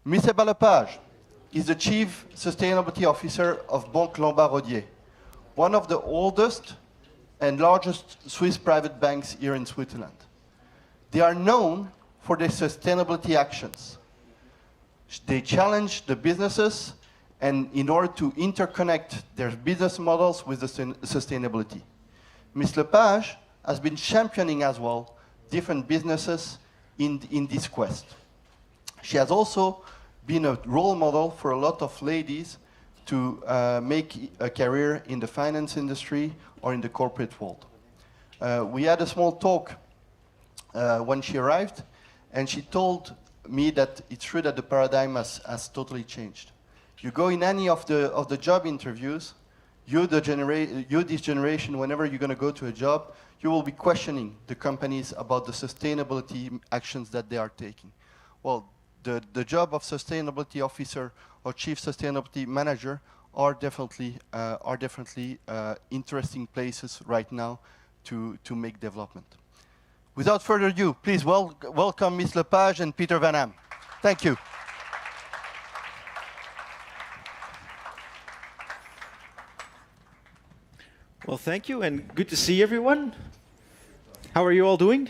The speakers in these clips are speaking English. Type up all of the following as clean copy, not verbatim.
Miss Ebba Lepage is the Chief Sustainability Officer of Banque Lombard Odier, one of the oldest and largest Swiss private banks here in Switzerland. They are known for their sustainability actions. They challenge the businesses and in order to interconnect their business models with the sustainability. Ms. Lepage has been championing as well different businesses in this quest. She has also been a role model for a lot of ladies to make a career in the finance industry or in the corporate world. We had a small talk when she arrived, and she told me that it's true that the paradigm has totally changed. You go in any of the job interviews, you this generation, whenever you're going to go to a job, you will be questioning the companies about the sustainability actions that they are taking. Well, the job of sustainability officer or chief sustainability manager are definitely interesting places right now to make development. Without further ado, please welcome Ms. Lepage and Peter Van Am. Thank you. Well, thank you, and good to see everyone. How are you all doing?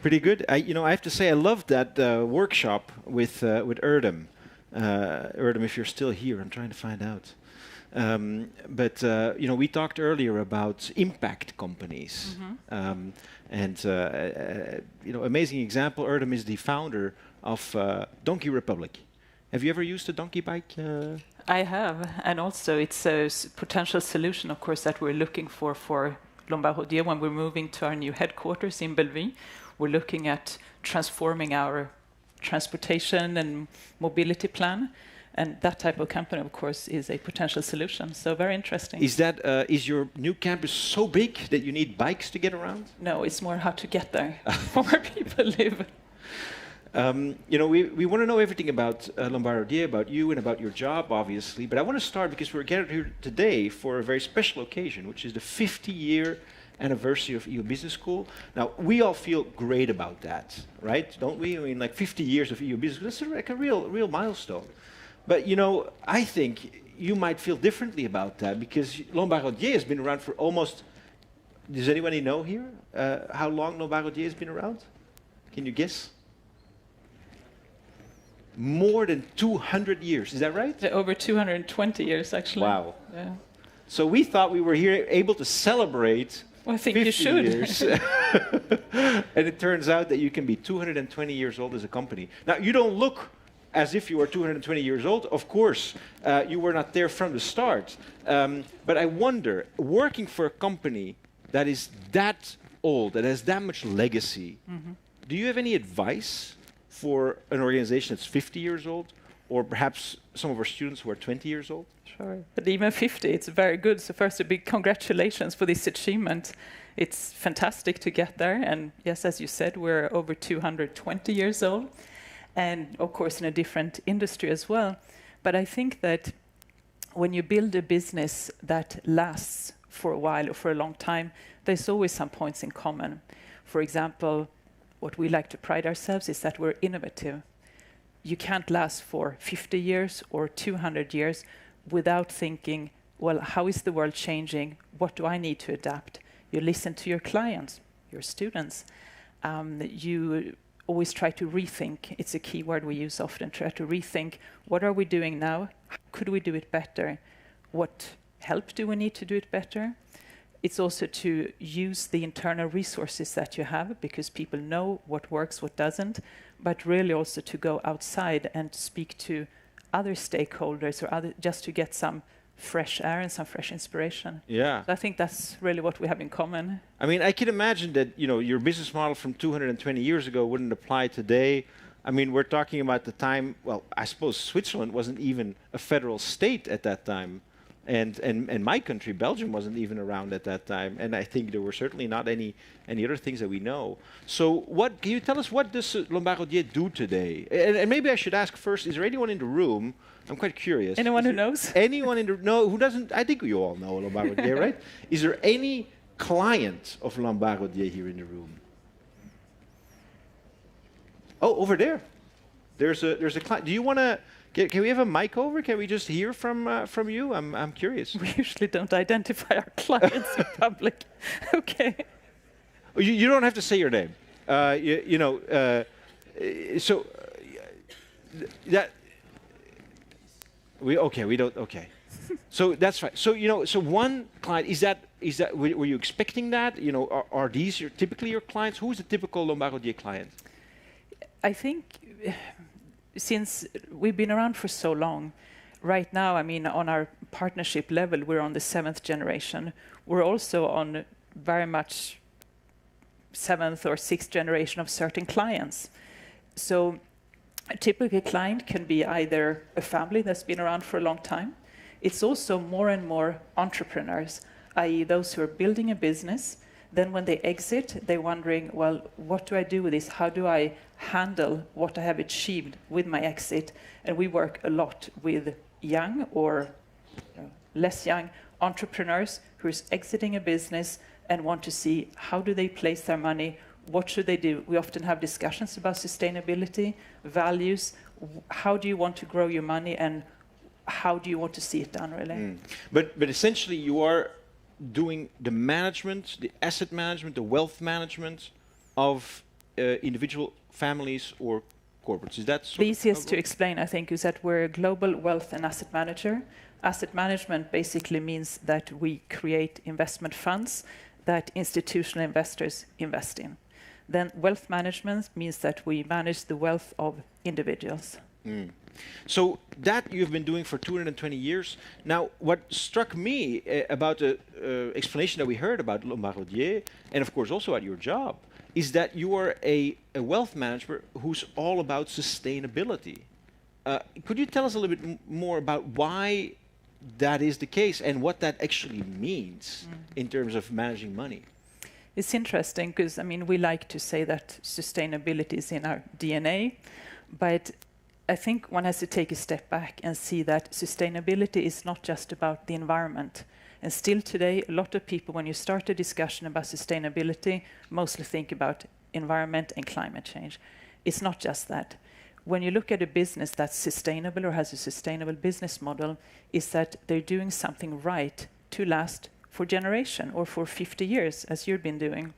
Pretty good. I have to say I loved that workshop with Erdem. Erdem, if you're still here, I'm trying to find out. We talked earlier about impact companies, amazing example. Erdem is the founder of Donkey Republic. Have you ever used a donkey bike? I have, and also it's a potential solution, of course, that we're looking for Lombard Odier when we're moving to our new headquarters in Bellevue. We're looking at transforming our transportation and mobility plan, and that type of company, of course, is a potential solution. So very interesting. Is your new campus so big that you need bikes to get around? No, it's more how to get there from where people live. We want to know everything about Lombard Odier, about you, and about your job, obviously. But I want to start because we're gathered here today for a very special occasion, which is the 50-year anniversary of EU Business School. Now, we all feel great about that, right? Don't we? I mean, like 50 years of EU Business School, that's like a real milestone. But, I think you might feel differently about that because Lombard Odier has been around for almost... Does anybody know here how long Lombard Odier has been around? Can you guess? More than 200 years, is that right? Over 220 years, actually. Wow. Yeah. So we thought we were here able to celebrate. Well, I think 50 you should. Years. And it turns out that you can be 220 years old as a company. Now, you don't look as if you were 220 years old. Of course, you were not there from the start. But I wonder, working for a company that is that old, that has that much legacy, do you have any advice for an organization that's 50 years old, or perhaps some of our students who are 20 years old? Sure, but even 50, it's very good. So first, a big congratulations for this achievement. It's fantastic to get there. And yes, as you said, we're over 220 years old. And of course, in a different industry as well. But I think that when you build a business that lasts for a while or for a long time, there's always some points in common. For example, what we like to pride ourselves is that we're innovative. You can't last for 50 years or 200 years without thinking, well, how is the world changing? What do I need to adapt? You listen to your clients, your students. You always try to rethink. It's a key word we use often, try to rethink. What are we doing now? How could we do it better? What help do we need to do it better? It's also to use the internal resources that you have, because people know what works, what doesn't, but really also to go outside and speak to other stakeholders or just to get some fresh air and some fresh inspiration. Yeah. So I think that's really what we have in common. I mean, I can imagine that, your business model from 220 years ago wouldn't apply today. I mean, we're talking about the time, well, I suppose Switzerland wasn't even a federal state at that time. And my country, Belgium, wasn't even around at that time. And I think there were certainly not any other things that we know. So can you tell us, what does Lombard Odier do today? And maybe I should ask first, is there anyone in the room? I'm quite curious. Anyone who knows? Anyone who doesn't? I think we all know Lombard Odier, right? Is there any client of Lombard Odier here in the room? Oh, over there. There's a client. Do you want to? Can we have a mic over? Can we just hear from you? I'm curious. We usually don't identify our clients in public. Okay. You don't have to say your name. That we don't. Okay. So that's fine. So so one client is that were you expecting that? Are these typically your clients? Who is a typical Lombard Odier client? I think since we've been around for so long, right now, I mean, on our partnership level, we're on the 7th generation. We're also on very much 7th or 6th generation of certain clients. So a typical client can be either a family that's been around for a long time. It's also more and more entrepreneurs, i.e. those who are building a business. Then when they exit, they're wondering, well, what do I do with this? How do I handle what I have achieved with my exit? And we work a lot with young or less young entrepreneurs who are exiting a business and want to see how do they place their money, what should they do? We often have discussions about sustainability, values, how do you want to grow your money, and how do you want to see it done, really? But essentially you are doing the management, the asset management, the wealth management of individual families or corporates. Is that the easiest to explain, I think, is that we're a global wealth and asset manager. Asset management basically means that we create investment funds that institutional investors invest in. Then wealth management means that we manage the wealth of individuals. So that you've been doing for 220 years. Now, what struck me about the explanation that we heard about Lombard Odier, and of course also at your job, is that you are a wealth manager who's all about sustainability. Could you tell us a little bit more about why that is the case and what that actually means in terms of managing money? It's interesting because, I mean, we like to say that sustainability is in our DNA, but I think one has to take a step back and see that sustainability is not just about the environment. And still today, a lot of people, when you start a discussion about sustainability, mostly think about environment and climate change. It's not just that. When you look at a business that's sustainable or has a sustainable business model, is that they're doing something right to last for generation or for 50 years, as you've been doing.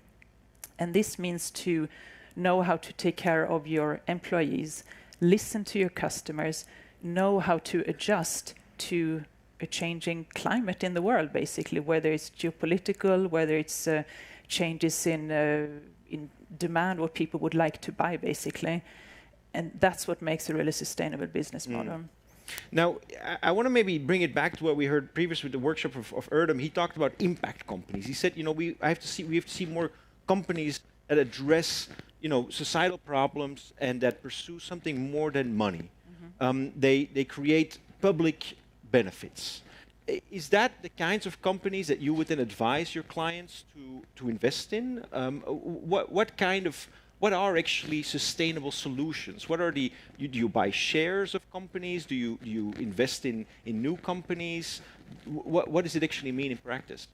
And this means to know how to take care of your employees, listen to your customers, know how to adjust to a changing climate in the world, basically, whether it's geopolitical, whether it's changes in demand, what people would like to buy, basically. And that's what makes a really sustainable business model. Now, I want to maybe bring it back to what we heard previously with the workshop of Erdem. He talked about impact companies. He said, we have to see more companies that address, societal problems and that pursue something more than money. They create public benefits. Is that the kinds of companies that you would then advise your clients to invest in? What are actually sustainable solutions? Do you buy shares of companies? Do you invest in new companies? What does it actually mean in practice?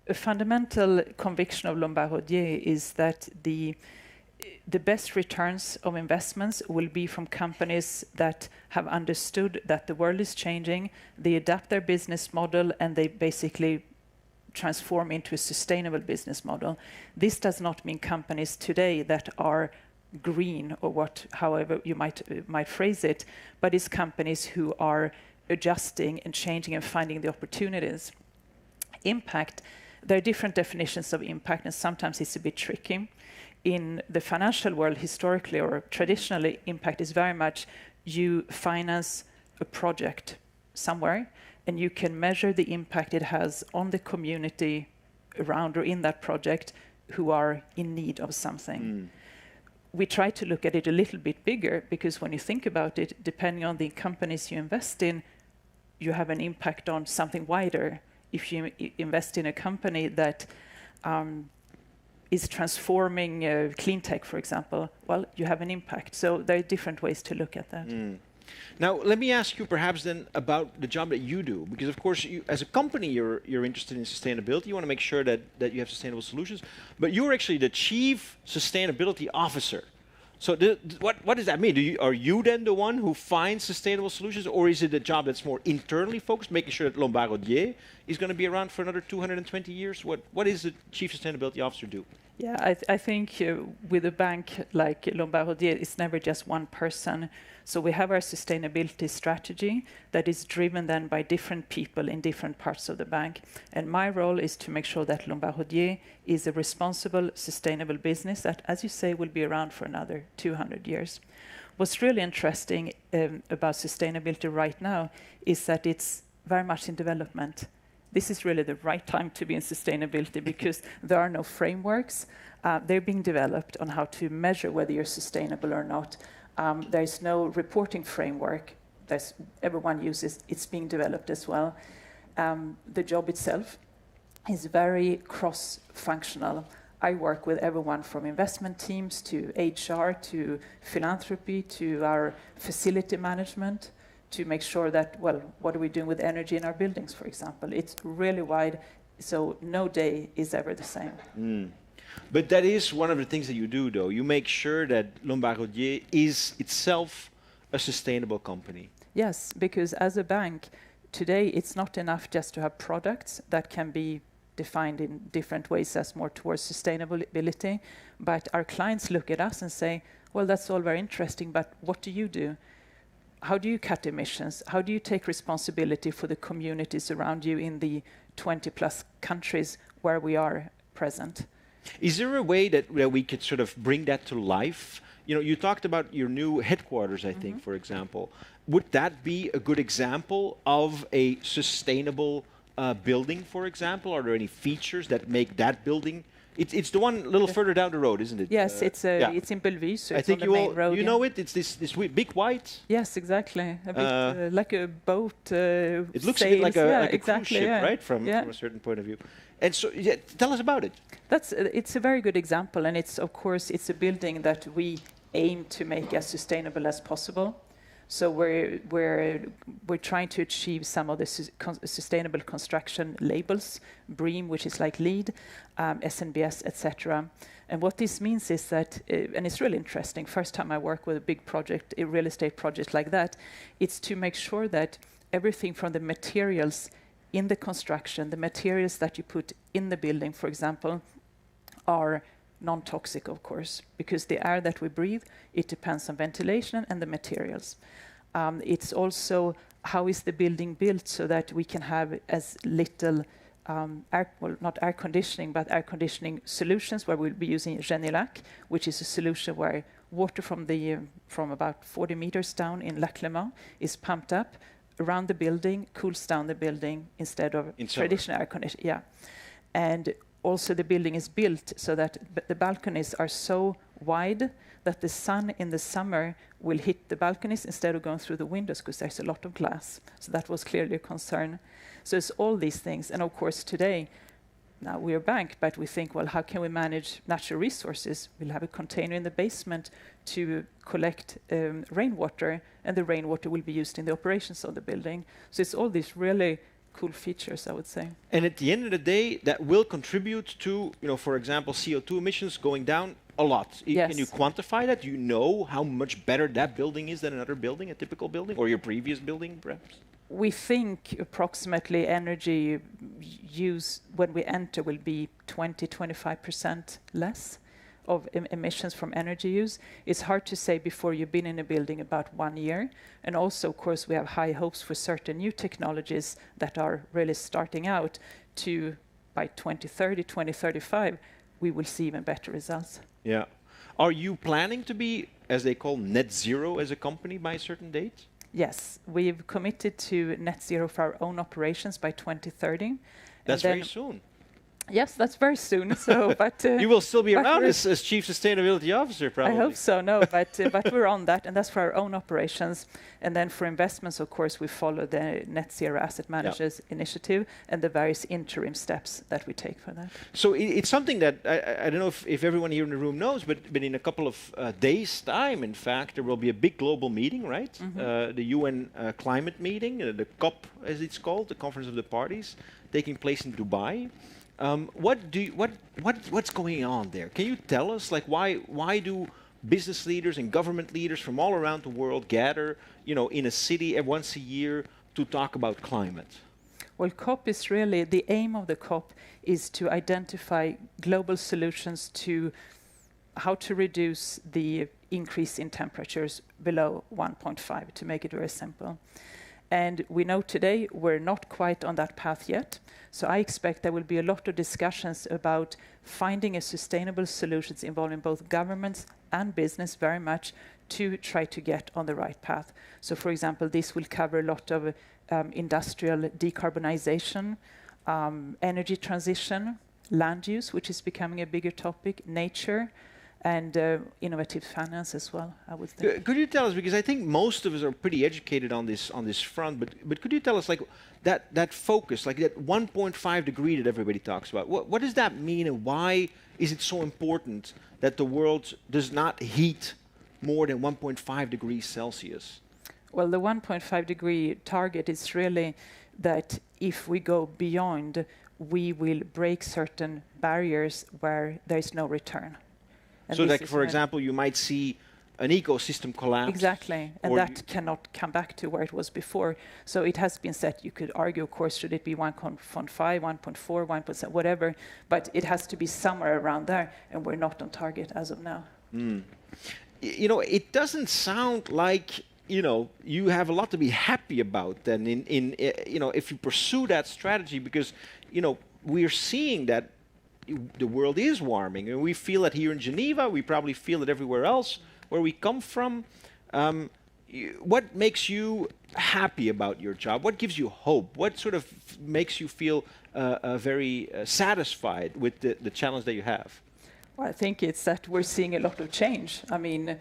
A fundamental conviction of Lombard Odier is that the best returns of investments will be from companies that have understood that the world is changing, they adapt their business model, and they basically transform into a sustainable business model. This does not mean companies today that are green or however you might phrase it, but it's companies who are adjusting and changing and finding the opportunities. Impact, there are different definitions of impact, and sometimes it's a bit tricky. In the financial world, historically or traditionally, impact is very much you finance a project somewhere, and you can measure the impact it has on the community around or in that project who are in need of something. We try to look at it a little bit bigger, because when you think about it, depending on the companies you invest in, you have an impact on something wider. If you invest in a company that is transforming clean tech, for example, well, you have an impact. So there are different ways to look at that. Now, let me ask you perhaps then about the job that you do, because of course, as a company, you're interested in sustainability. You want to make sure that you have sustainable solutions, but you're actually the Chief Sustainability Officer. So what does that mean? Are you then the one who finds sustainable solutions, or is it a job that's more internally focused, making sure that Lombard Odier is going to be around for another 220 years? What does the Chief Sustainability Officer do? Yeah, I think with a bank like Lombard Odier, it's never just one person. So we have our sustainability strategy that is driven then by different people in different parts of the bank. And my role is to make sure that Lombard Odier is a responsible, sustainable business that, as you say, will be around for another 200 years. What's really interesting about sustainability right now is that it's very much in development. This is really the right time to be in sustainability because there are no frameworks. They're being developed on how to measure whether you're sustainable or not. There's no reporting framework that everyone uses. It's being developed as well. The job itself is very cross-functional. I work with everyone from investment teams to HR to philanthropy to our facility management to make sure that, well, what are we doing with energy in our buildings, for example? It's really wide, so no day is ever the same. But that is one of the things that you do, though. You make sure that Lombard Odier is itself a sustainable company. Yes, because as a bank, today it's not enough just to have products that can be defined in different ways as more towards sustainability, but our clients look at us and say, well, that's all very interesting, but what do you do? How do you cut emissions? How do you take responsibility for the communities around you in the 20+ countries where we are present? Is there a way that we could sort of bring that to life? You know, you talked about your new headquarters, I think, for example. Would that be a good example of a sustainable building, for example? Are there any features that make that building? It's the one a little further down the road, isn't it? Yes, it's in Bellevue, so it's on the main road. You know it? It's this big white? Yes, exactly. A bit like a boat. It looks sails. a bit like a cruise ship, right? From a certain point of view. And so, tell us about it. It's a very good example, and it's of course it's a building that we aim to make as sustainable as possible. So we're trying to achieve some of the sustainable construction labels, BREEAM, which is like LEED, SNBS, etc. And what this means is that, and it's really interesting, first time I work with a big project, a real estate project like that, it's to make sure that everything from the materials in the construction, the materials that you put in the building, for example, are non-toxic, of course, because the air that we breathe, it depends on ventilation and the materials. It's also how is the building built so that we can have as little not air conditioning, but air conditioning solutions where we'll be using Geneva, which is a solution where water from about 40 meters down in Lac Le Mans is pumped up around the building, cools down the building instead of traditional air conditioning. Yeah, and also the building is built so that the balconies are so wide that the sun in the summer will hit the balconies instead of going through the windows because there's a lot of glass. So that was clearly a concern. So it's all these things. And of course today, now we're a bank, but we think, well, how can we manage natural resources? We'll have a container in the basement to collect rainwater, and the rainwater will be used in the operations of the building. So it's all these really cool features, I would say. And at the end of the day, that will contribute to, for example, CO2 emissions going down a lot. Yes. Can you quantify that? Do you know how much better that building is than another building, a typical building, or your previous building, perhaps? We think approximately energy use when we enter will be 20-25% less of emissions from energy use. It's hard to say before you've been in a building about 1 year. And also, of course, we have high hopes for certain new technologies that are really starting out to, by 2030, 2035, we will see even better results. Yeah. Are you planning to be, as they call, net zero as a company by a certain date? Yes, we've committed to net zero for our own operations by 2030. That's very soon. Yes, that's very soon. So, but you will still be around as Chief Sustainability Officer, probably. I hope so. No, but we're on that, and that's for our own operations. And then for investments, of course, we follow the Net Zero Asset Managers Initiative and the various interim steps that we take for that. So it's something that I don't know if everyone here in the room knows, but in a couple of days' time, in fact, there will be a big global meeting, right? The UN climate meeting, the COP, as it's called, the Conference of the Parties, taking place in Dubai. What's going on there? Can you tell us, like, why do business leaders and government leaders from all around the world gather, in a city once a year to talk about climate? Well, COP is really, the aim of the COP is to identify global solutions to how to reduce the increase in temperatures below 1.5, to make it very simple. And we know today we're not quite on that path yet. So I expect there will be a lot of discussions about finding a sustainable solutions involving both governments and business very much to try to get on the right path. So for example, this will cover a lot of industrial decarbonization, energy transition, land use, which is becoming a bigger topic, nature, and innovative finance as well, I would think. Could you tell us, because I think most of us are pretty educated on this front, but could you tell us, like, that focus, like that 1.5 degree that everybody talks about, what does that mean, and why is it so important that the world does not heat more than 1.5 degrees Celsius? Well, the 1.5 degree target is really that if we go beyond, we will break certain barriers where there is no return. And so, like, for example, you might see an ecosystem collapse. Exactly, and that cannot come back to where it was before. So it has been set, you could argue, of course, should it be 1.5, 1.4, 1%, whatever, but it has to be somewhere around there, and we're not on target as of now. It doesn't sound like, you have a lot to be happy about then if you pursue that strategy, because, we're seeing that the world is warming, and we feel it here in Geneva. We probably feel it everywhere else where we come from. What makes you happy about your job? What gives you hope? What sort of makes you feel very satisfied with the challenge that you have? Well, I think it's that we're seeing a lot of change. I mean,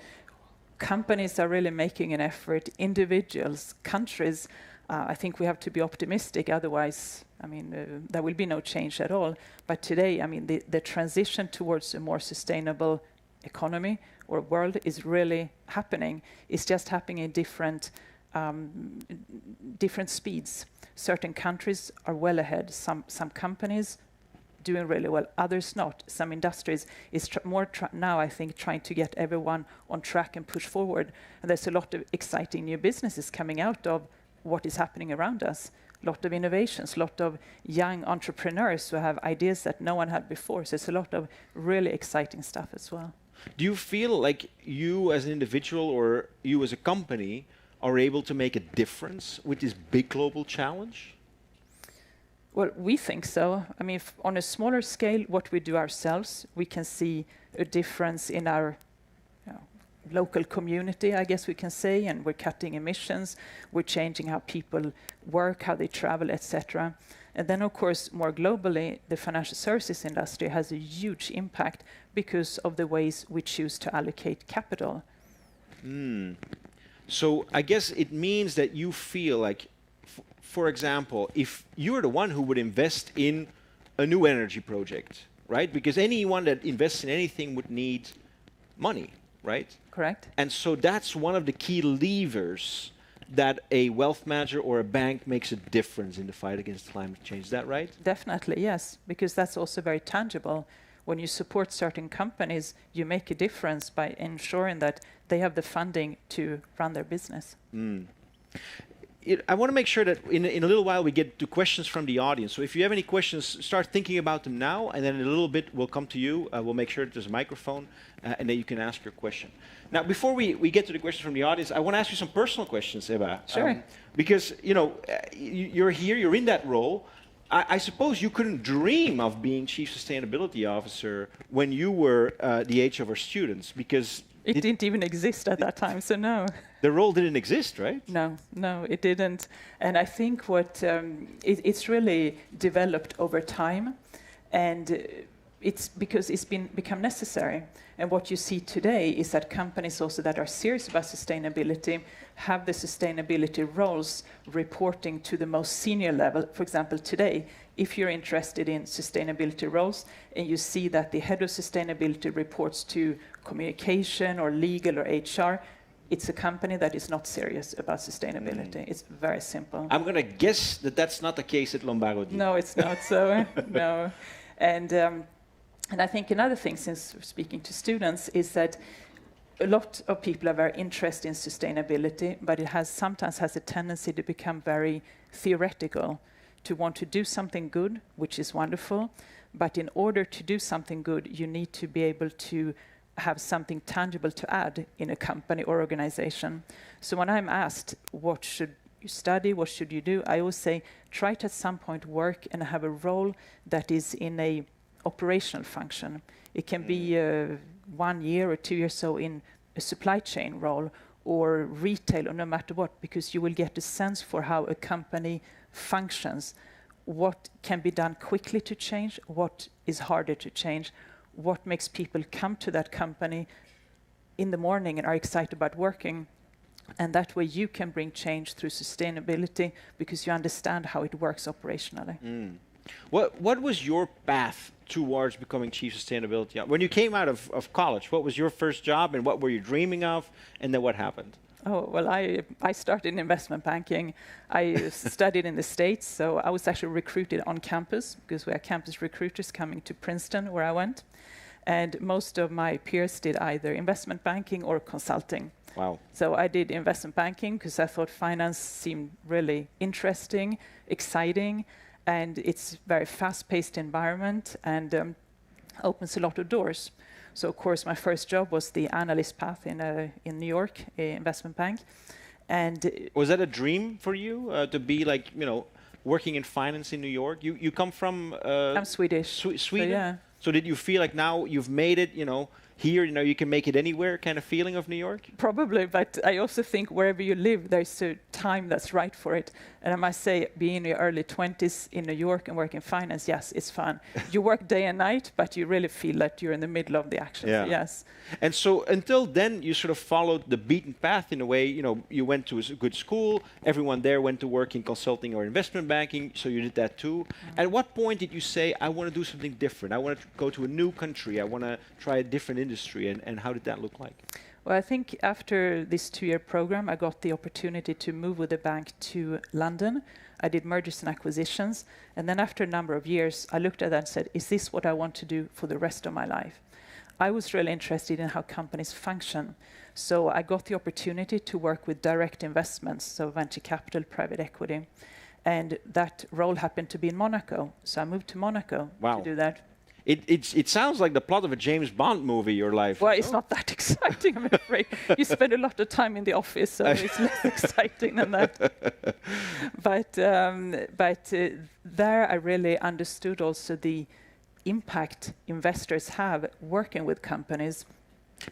companies are really making an effort, individuals, countries. I think we have to be optimistic, otherwise, I mean, there will be no change at all. But today, I mean, the transition towards a more sustainable economy or world is really happening. It's just happening in different speeds. Certain countries are well ahead. Some companies doing really well, others not. Some industries is now, I think, trying to get everyone on track and push forward. And there's a lot of exciting new businesses coming out of what is happening around us. A lot of innovations, a lot of young entrepreneurs who have ideas that no one had before. So it's a lot of really exciting stuff as well. Do you feel like you as an individual or you as a company are able to make a difference with this big global challenge? Well, we think so. I mean, on a smaller scale, what we do ourselves, we can see a difference in our local community, I guess we can say, and we're cutting emissions, we're changing how people work, how they travel, etc. And then, of course, more globally, the financial services industry has a huge impact because of the ways we choose to allocate capital. So I guess it means that you feel like, for example, if you're the one who would invest in a new energy project, right? Because anyone that invests in anything would need money, right? Correct. And so that's one of the key levers that a wealth manager or a bank makes a difference in the fight against climate change. Is that right? Definitely, yes, because that's also very tangible. When you support certain companies, you make a difference by ensuring that they have the funding to run their business. I want to make sure that in a little while we get to questions from the audience. So if you have any questions, start thinking about them now, and then in a little bit we'll come to you. We'll make sure that there's a microphone, and then you can ask your question. Now, before we get to the questions from the audience, I want to ask you some personal questions, Ebba. Sure. Because, you're here, you're in that role. I suppose you couldn't dream of being Chief Sustainability Officer when you were the age of our students, because it didn't even exist at that time, so no. The role didn't exist, right? No, it didn't. And I think what it's really developed over time, and it's because it's become necessary. And what you see today is that companies also that are serious about sustainability have the sustainability roles reporting to the most senior level. For example, today, if you're interested in sustainability roles and you see that the head of sustainability reports to communication or legal or HR, it's a company that is not serious about sustainability. It's very simple. I'm going to guess that that's not the case at Lombard Odier. No, it's not so. No. And I think another thing, since we're speaking to students, is that a lot of people are very interested in sustainability, but it sometimes has a tendency to become very theoretical, to want to do something good, which is wonderful, but in order to do something good, you need to be able to have something tangible to add in a company or organization. So when I'm asked, what should you study, what should you do, I always say, try to at some point work and have a role that is in a operational function. It can be 1 year or 2 years so in a supply chain role or retail or no matter what, because you will get a sense for how a company functions, what can be done quickly to change, what is harder to change, what makes people come to that company in the morning and are excited about working. And that way you can bring change through sustainability because you understand how it works operationally. What was your path towards becoming Chief Sustainability? When you came out of college, what was your first job and what were you dreaming of? And then what happened? Oh, well, I started in investment banking. I studied in the States, so I was actually recruited on campus because we had campus recruiters coming to Princeton, where I went. And most of my peers did either investment banking or consulting. Wow. So I did investment banking because I thought finance seemed really interesting, exciting, and it's a very fast-paced environment and opens a lot of doors. So of course my first job was the analyst path in New York, investment bank. And was that a dream for you to be like, you know, working in finance in New York? You come from I'm Swedish. Sweden? So, yeah. So did you feel like now you've made it, you know, here, you know, you can make it anywhere kind of feeling of New York? Probably, but I also think wherever you live, there's a time that's right for it. And I must say, being in your early 20s in New York and working in finance, yes, it's fun. You work day and night, but you really feel that you're in the middle of the action. Yeah. Yes. And so until then, you sort of followed the beaten path in a way. You know, you went to a good school. Everyone there went to work in consulting or investment banking, so you did that too. At what point did you say, I want to do something different? I want to go to a new country. I want to try a different industry. And how did that look like? Well, I think after this 2-year program, I got the opportunity to move with the bank to London. I did mergers and acquisitions. And then after a number of years, I looked at that and said, is this what I want to do for the rest of my life? I was really interested in how companies function. So I got the opportunity to work with direct investments, so venture capital, private equity. And that role happened to be in Monaco. So I moved to Monaco to do that. It sounds like the plot of a James Bond movie, your life. Well, it's not that exciting, I'm afraid. You spend a lot of time in the office, so it's less exciting than that. But there I really understood also the impact investors have working with companies.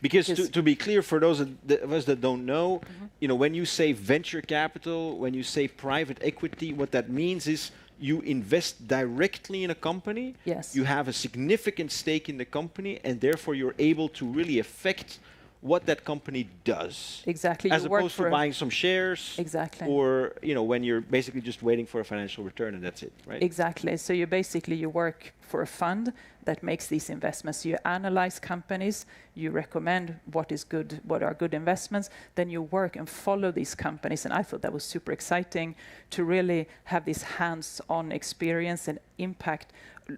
Because to be clear, for those of us that don't know, you know, when you say venture capital, when you say private equity, what that means is you invest directly in a company. Yes. You have a significant stake in the company, and therefore you're able to really affect what that company does. Exactly. As opposed to buying some shares. Exactly. Or, you know, when you're basically just waiting for a financial return and that's it, right? Exactly. So you work for a fund that makes these investments. You analyze companies, you recommend what is good, what are good investments, then you work and follow these companies. And I thought that was super exciting to really have this hands-on experience and impact,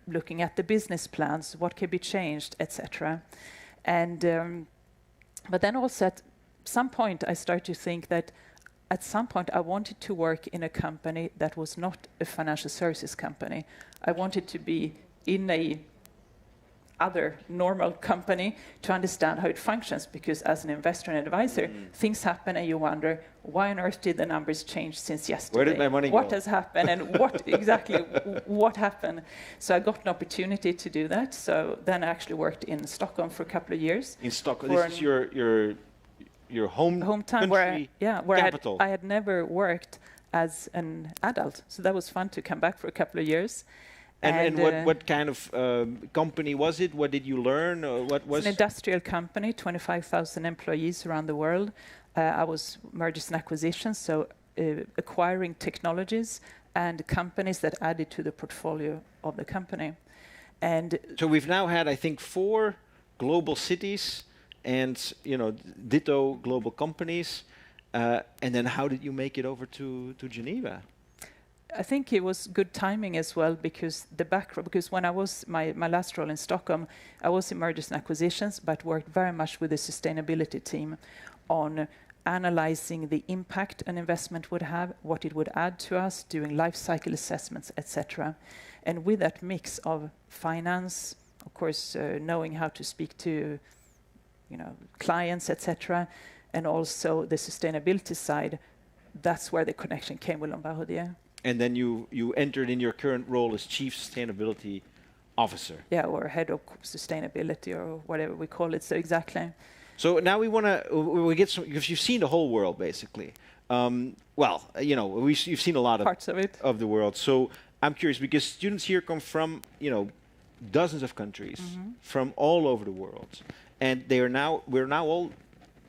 looking at the business plans, what can be changed, etc. And but then also at some point I started to think that at some point I wanted to work in a company that was not a financial services company. I wanted to be in a other normal company to understand how it functions, because as an investor and advisor, things happen and you wonder, why on earth did the numbers change since yesterday? Where did my money go? What has happened and what exactly what happened? So I got an opportunity to do that. So then I actually worked in Stockholm for a couple of years. In Stockholm, this is your hometown, where capital. I had never worked as an adult, so that was fun to come back for a couple of years. And what kind of company was it? What did you learn? What was it's an industrial company, 25,000 employees around the world. I was mergers and acquisitions, so acquiring technologies and companies that added to the portfolio of the company. And so we've now had, I think, 4 global cities and, you know, ditto global companies. And then how did you make it over to Geneva? I think it was good timing as well, because because when I was my last role in Stockholm, I was in mergers and acquisitions, but worked very much with the sustainability team on analyzing the impact an investment would have, what it would add to us, doing life cycle assessments, etc. And with that mix of finance, of course, knowing how to speak to, clients, etc., and also the sustainability side, that's where the connection came with Lombard Odier. And then you entered in your current role as Chief Sustainability Officer. Yeah, or head of sustainability, or whatever we call it. So exactly. So now we get some, because you've seen the whole world basically. You've seen a lot Parts of it. of the world. So I'm curious, because students here come from dozens of countries from all over the world, and we're now all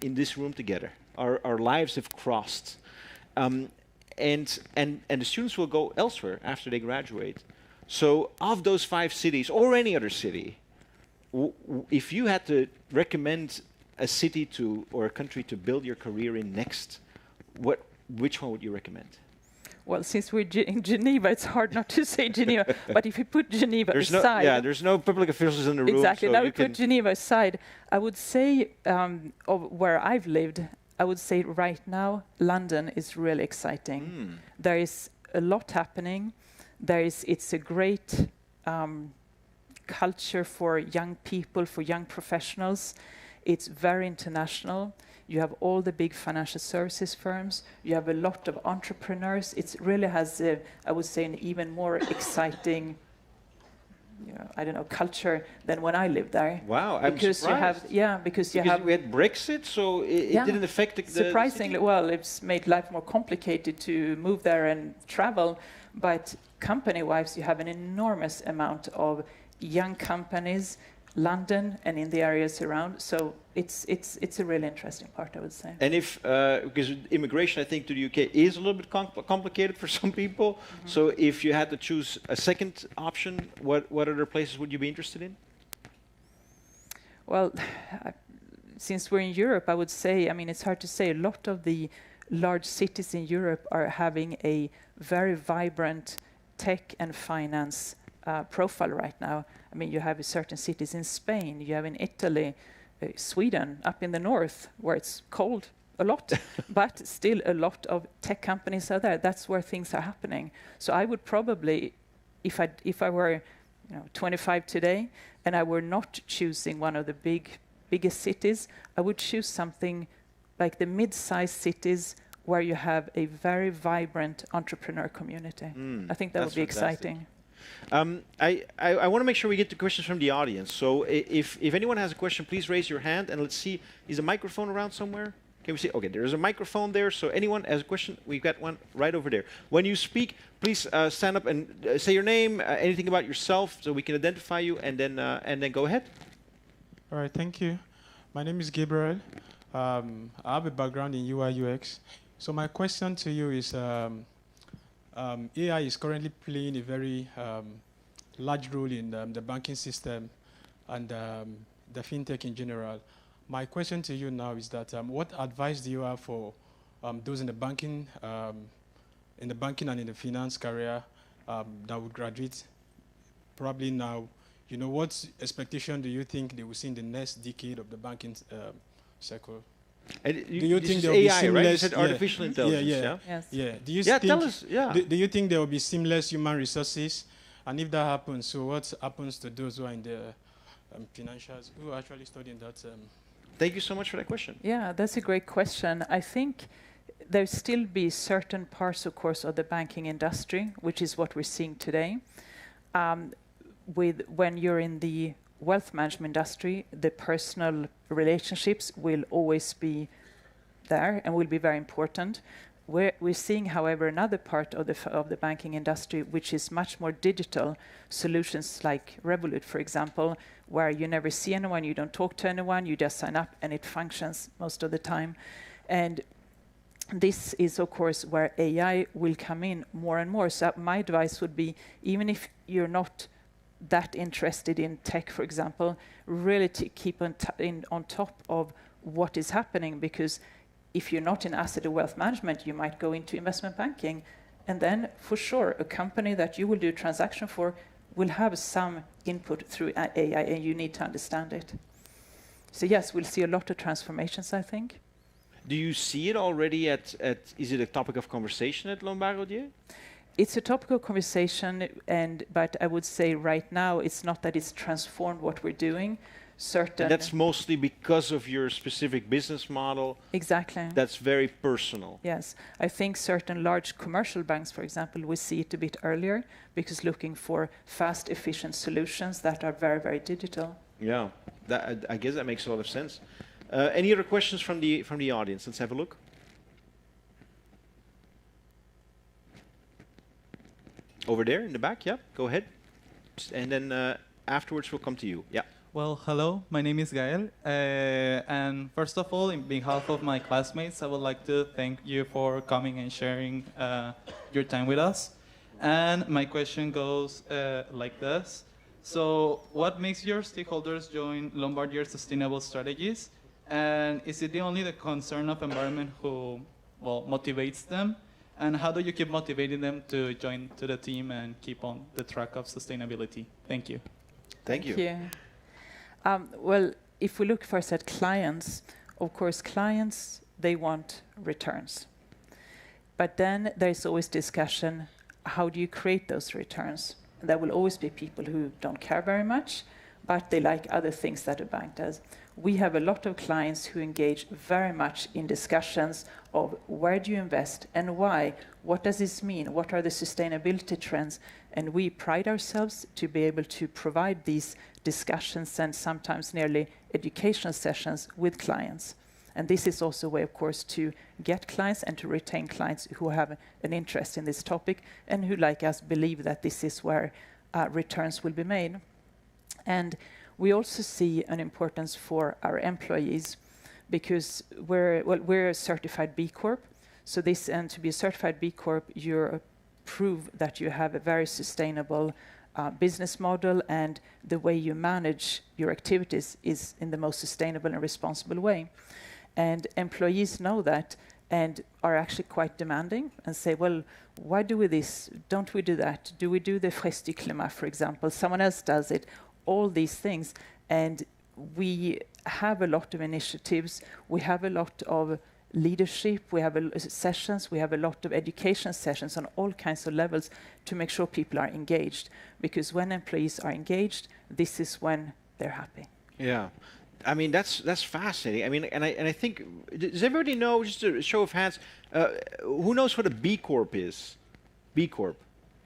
in this room together. Our lives have crossed, and the students will go elsewhere after they graduate. So of those 5 cities or any other city, if you had to recommend a city or a country to build your career in next, which one would you recommend? Well, since we're in Geneva, it's hard not to say Geneva. But if you put Geneva aside... there's no public officials in the room. Exactly. So now we put Geneva aside. I would say, of where I've lived, I would say right now, London is really exciting. There is a lot happening. It's a great culture for young people, for young professionals. It's very international. You have all the big financial services firms. You have a lot of entrepreneurs. It really has, I would say, an even more exciting, culture than when I lived there. Wow, I'm surprised. Because we had Brexit, so it didn't affect the surprisingly, city? well, it's made life more complicated to move there and travel. But company-wise, you have an enormous amount of young companies, London and in the areas around. So it's a really interesting part, I would say. And because immigration, I think, to the UK is a little bit complicated for some people. So if you had to choose a second option, what other places would you be interested in? Well, since we're in Europe, I would say, it's hard to say, a lot of the large cities in Europe are having a very vibrant tech and finance profile right now. You have certain cities in Spain, you have in Italy, Sweden, up in the north, where it's cold a lot, but still a lot of tech companies are there. That's where things are happening. So I would probably, if I were 25 today, and I were not choosing one of the biggest cities, I would choose something like the mid-sized cities where you have a very vibrant entrepreneur community. I think that would be exciting. I want to make sure we get to questions from the audience. So if anyone has a question, please raise your hand, and let's see. Is a microphone around somewhere? Can we see? Okay, there's a microphone there. So anyone has a question? We've got one right over there. When you speak, please stand up and say your name, anything about yourself, so we can identify you, and then go ahead. All right, thank you. My name is Gabriel. I have a background in UI UX. So my question to you is, AI is currently playing a very large role in the banking system and the fintech in general. My question to you now is that what advice do you have for those in the banking and in the finance career that would graduate probably now? What expectation do you think they will see in the next decade of the banking sector? Do you think there will AI, be seamless? Right? You said artificial intelligence. Yes. Yeah. Do you tell us. Yeah. Do you think there will be seamless human resources? And if that happens, so what happens to those who are in the financials, who are actually studying that? Thank you so much for that question. Yeah, that's a great question. I think there still be certain parts, of course, of the banking industry, which is what we're seeing today. When you're in the wealth management industry, the personal relationships will always be there and will be very important. We're seeing, however, another part of the banking industry, which is much more digital solutions like Revolut, for example, where you never see anyone, you don't talk to anyone, you just sign up and it functions most of the time. And this is, of course, where AI will come in more and more. So my advice would be, even if you're not that interested in tech, for example, really to keep on top of what is happening, because if you're not in asset or wealth management, you might go into investment banking, And then, for sure, a company that you will do a transaction for will have some input through AI, and you need to understand it. So yes, we'll see a lot of transformations, I think. Do you see it already at is it a topic of conversation at Lombard Odier? It's a topic of conversation, but I would say right now it's not that it's transformed what we're doing. And that's mostly because of your specific business model. Exactly. That's very personal. Yes. I think certain large commercial banks, for example, will see it a bit earlier because looking for fast, efficient solutions that are very, very digital. Yeah, I guess that makes a lot of sense. Any other questions from the audience? Let's have a look. Over there in the back, yeah, go ahead. And then afterwards we'll come to you. Yeah. Well, hello, my name is Gael. And first of all, in behalf of my classmates, I would like to thank you for coming and sharing your time with us. And my question goes like this. So what makes your stakeholders join Lombard Odier Sustainable Strategies? And is it only the concern of environment who, well, motivates them? And how do you keep motivating them to join to the team and keep on the track of sustainability? Thank you. Thank you. Well, if we look first at clients, of course, clients, they want returns. But then there's always discussion, how do you create those returns? And there will always be people who don't care very much, but they like other things that a bank does. We have a lot of clients who engage very much in discussions of where do you invest and why? What does this mean? What are the sustainability trends? And we pride ourselves to be able to provide these discussions and sometimes nearly educational sessions with clients. And this is also a way, of course, to get clients and to retain clients who have an interest in this topic and who, like us, believe that this is where returns will be made. And we also see an importance for our employees because we're a certified B Corp. So this, and to be a certified B Corp, you prove that you have a very sustainable business model and the way you manage your activities is in the most sustainable and responsible way. And employees know that and are actually quite demanding and say, well, why do we this? Don't we do that? Do we do the Frais du Climat, for example? Someone else does it. All these things. And we have a lot of initiatives. We have a lot of leadership. We have sessions. We have a lot of education sessions on all kinds of levels to make sure people are engaged. Because when employees are engaged, this is when they're happy. Yeah. I mean, that's fascinating. I mean, and I think, does everybody know, just a show of hands, who knows what a B Corp is? B Corp.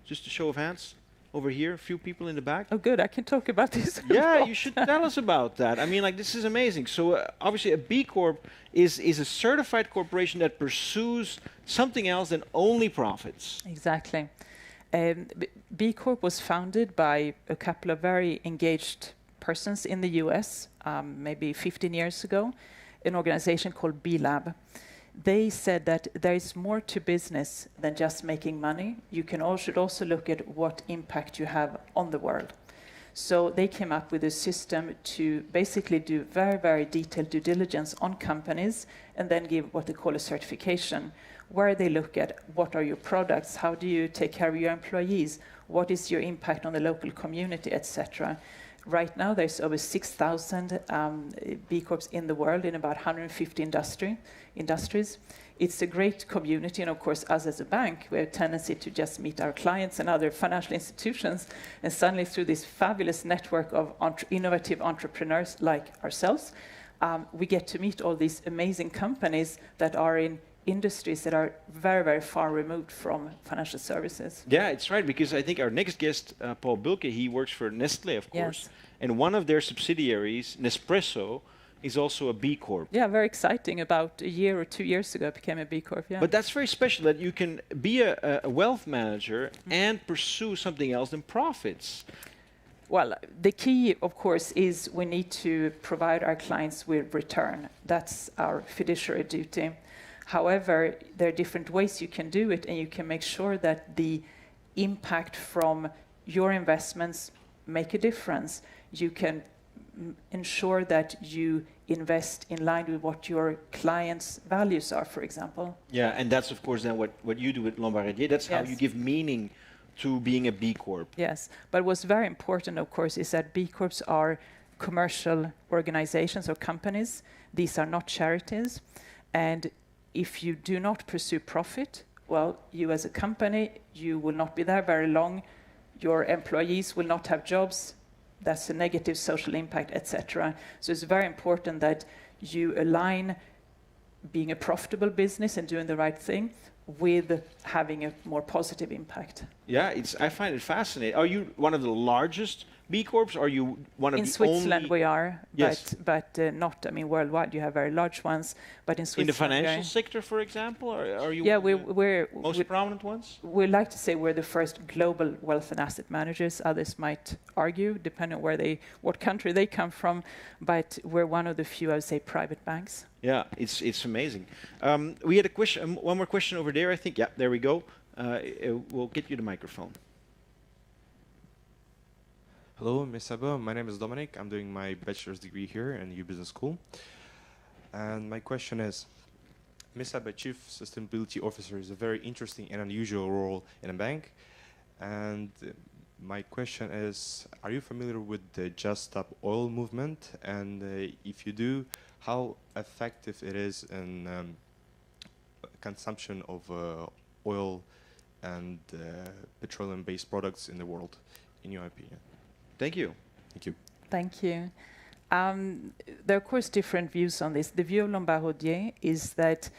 Just a show of hands. Over here, a few people in the back. Oh, good. I can talk about this. Yeah, you should tell us about that. I mean, like, this is amazing. So obviously a B Corp is a certified corporation that pursues something else than only profits. Exactly. B Corp was founded by a couple of very engaged persons in the US, maybe 15 years ago, an organization called B Lab. They said that there is more to business than just making money. You should also look at what impact you have on the world. So they came up with a system to basically do very, very detailed due diligence on companies and then give what they call a certification, where they look at what are your products, how do you take care of your employees, what is your impact on the local community, etc. Right now, there's over 6,000 B Corps in the world in about 150 industries. It's a great community, and of course, us as a bank, we have a tendency to just meet our clients and other financial institutions, and suddenly through this fabulous network of innovative entrepreneurs like ourselves, we get to meet all these amazing companies that are in industries that are very, very far removed from financial services. Yeah, it's right, because I think our next guest, Paul Bulke, he works for Nestlé, of course. Yes. And one of their subsidiaries, Nespresso, is also a B Corp. Yeah, very exciting. About a year or 2 years ago, it became a B Corp, yeah. But that's very special, that you can be a wealth manager and pursue something else than profits. Well, the key, of course, is we need to provide our clients with return. That's our fiduciary duty. However, there are different ways you can do it, and you can make sure that the impact from your investments make a difference. You can ensure that you invest in line with what your clients' values are, for example. Yeah, and that's of course then what you do at Lombard Odier. That's how Yes. you give meaning to being a B Corp. Yes, but what's very important, of course, is that B Corps are commercial organizations or companies. These are not charities. And if you do not pursue profit, well, you as a company, you will not be there very long. Your employees will not have jobs. That's a negative social impact, etc. So it's very important that you align being a profitable business and doing the right thing with having a more positive impact. Yeah, I find it fascinating. Are you one of the largest B Corps? Are you one of In the Switzerland only? we are, Yes. but not, I mean, worldwide you have very large ones, but in In Switzerland... the financial we're- sector, for example? Are you Yeah, one of the we're most prominent ones? we like to say we're the first global wealth and asset managers. Others might argue, depending on what country they come from, but we're one of the few, I would say, private banks. Yeah, it's amazing. We had a question, one more question over there, I think. Yeah, there we go. We'll get you the microphone. Hello, Ms. Ebba. My name is Dominic. I'm doing my bachelor's degree here in U Business School. And my question is, Ms. Ebba, Chief Sustainability Officer is a very interesting and unusual role in a bank. And my question is, are you familiar with the Just Stop Oil movement? And if you do, how effective it is in consumption of oil and petroleum-based products in the world, in your opinion? Thank you. Thank you. Thank you. There are, of course, different views on this. The view of Lombard Odier is that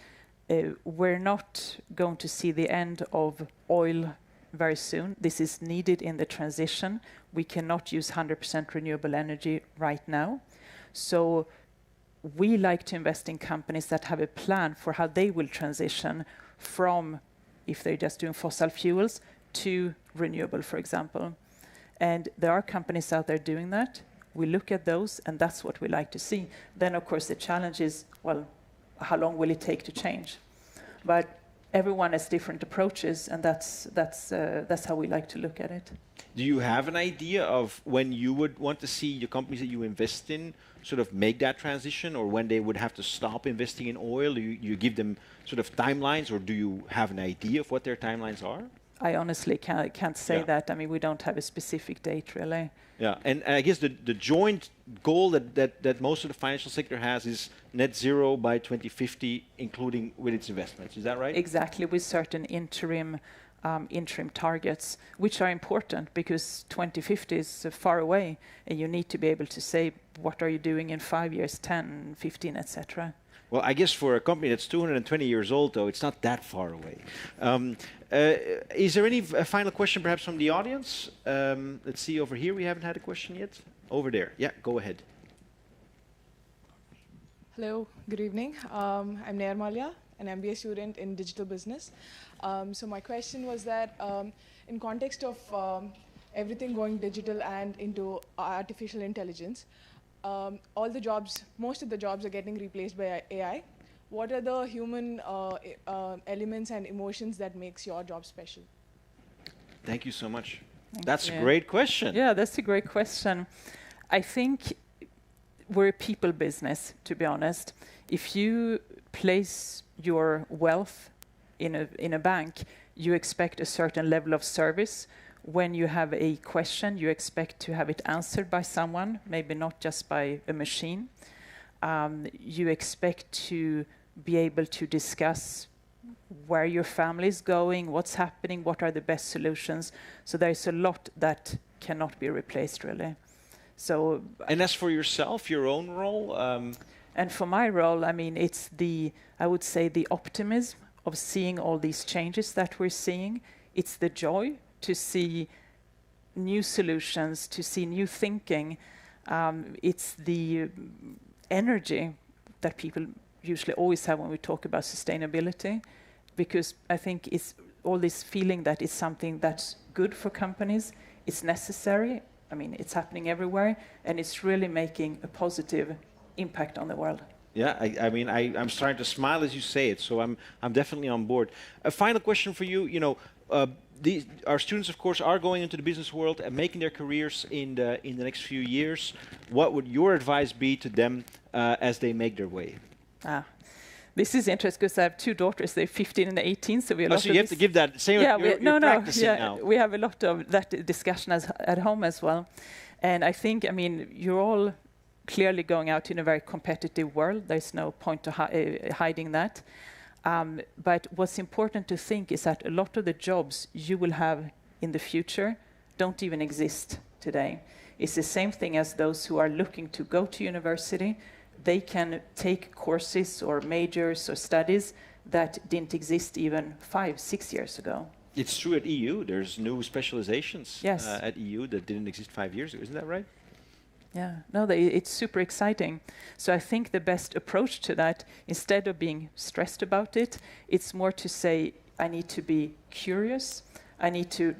we're not going to see the end of oil very soon. This is needed in the transition. We cannot use 100% renewable energy right now. So we like to invest in companies that have a plan for how they will transition from, if they're just doing fossil fuels, to renewable, for example. And there are companies out there doing that. We look at those, and that's what we like to see. Then, of course, the challenge is, well, how long will it take to change? But everyone has different approaches, and that's how we like to look at it. Do you have an idea of when you would want to see your companies that you invest in sort of make that transition, or when they would have to stop investing in oil? Do you give them sort of timelines, or do you have an idea of what their timelines are? I honestly can't say that. I mean, we don't have a specific date, really. Yeah, and I guess the joint goal that most of the financial sector has is net zero by 2050, including with its investments. Is that right? Exactly, with certain interim targets, which are important because 2050 is far away, and you need to be able to say, what are you doing in 5 years, 10, 15, etc. Well, I guess for a company that's 220 years old, though, it's not that far away. Is there any final question, perhaps, from the audience? Let's see over here. We haven't had a question yet. Over there. Yeah, go ahead. Hello, good evening. I'm Nair Malia, an MBA student in digital business. So my question was that in context of everything going digital and into artificial intelligence, all the jobs, most of the jobs are getting replaced by AI. What are the human elements and emotions that makes your job special? Thank you so much. That's a great question. Yeah, that's a great question. I think we're a people business, to be honest. If you place your wealth in a bank, you expect a certain level of service. When you have a question, you expect to have it answered by someone, maybe not just by a machine. You expect to be able to discuss where your family is going, what's happening, what are the best solutions. So there's a lot that cannot be replaced, really. So. And as for yourself, your own role? And for my role, I mean, it's I would say the optimism of seeing all these changes that we're seeing. It's the joy to see new solutions, to see new thinking. It's the energy that people usually always have when we talk about sustainability, because I think it's all this feeling that it's something that's good for companies, it's necessary, I mean, it's happening everywhere, and it's really making a positive impact on the world. Yeah, I mean, I'm starting to smile as you say it, so I'm definitely on board. A final question for you. You know, our students, of course, are going into the business world and making their careers in the next few years. What would your advice be to them as they make their way? This is interesting because I have two daughters. They're 15 and 18, so we have a lot so you have to give that. Same. Yeah, you're practicing now. We have a lot of that discussion at home as well, and I think, I mean, you're all clearly going out in a very competitive world. There's no point to hiding that. But what's important to think is that a lot of the jobs you will have in the future don't even exist today. It's the same thing as those who are looking to go to university. They can take courses or majors or studies that didn't exist even 5-6 years ago. It's true at EU. There's new specializations Yes. At EU that didn't exist 5 years ago. Isn't that right? Yeah, no, it's super exciting. So I think the best approach to that, instead of being stressed about it, it's more to say, I need to be curious. I need to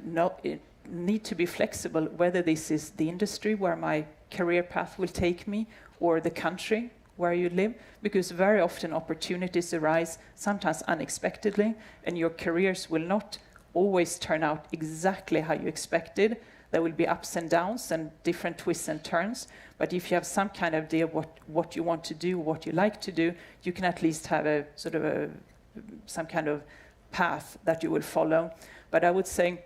need to be flexible, whether this is the industry where my career path will take me or the country where you live, because very often opportunities arise, sometimes unexpectedly, and your careers will not always turn out exactly how you expected. There will be ups and downs and different twists and turns, but if you have some kind of idea what you want to do, what you like to do, you can at least have a sort of some kind of path that you will follow. But I would say,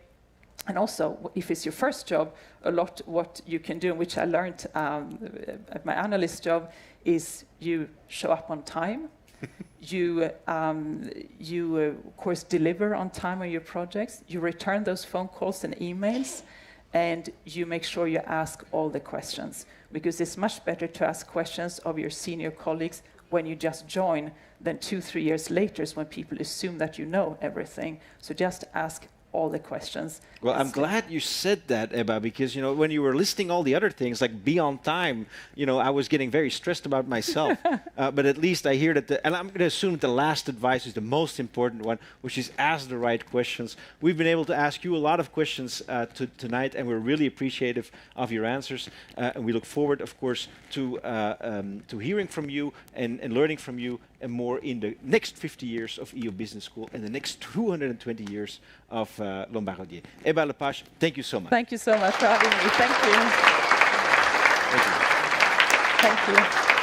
and also, if it's your first job, a lot what you can do, which I learned at my analyst job, is you show up on time. You of course, deliver on time on your projects. You return those phone calls and emails, and you make sure you ask all the questions, because it's much better to ask questions of your senior colleagues when you just join than 2-3 years later when people assume that you know everything. So just ask all the questions. Well, I'm glad you said that, Ebba, because, you know, when you were listing all the other things, like be on time, you know, I was getting very stressed about myself. But at least I hear that, and I'm going to assume that the last advice is the most important one, which is ask the right questions. We've been able to ask you a lot of questions tonight, and we're really appreciative of your answers. And we look forward, of course, to hearing from you and learning from you and more in the next 50 years of EU Business School and the next 220 years of Lombard Odier. Ebba Lepage, thank you so much. Thank you so much for having me. Thank you. Thank you. Thank you.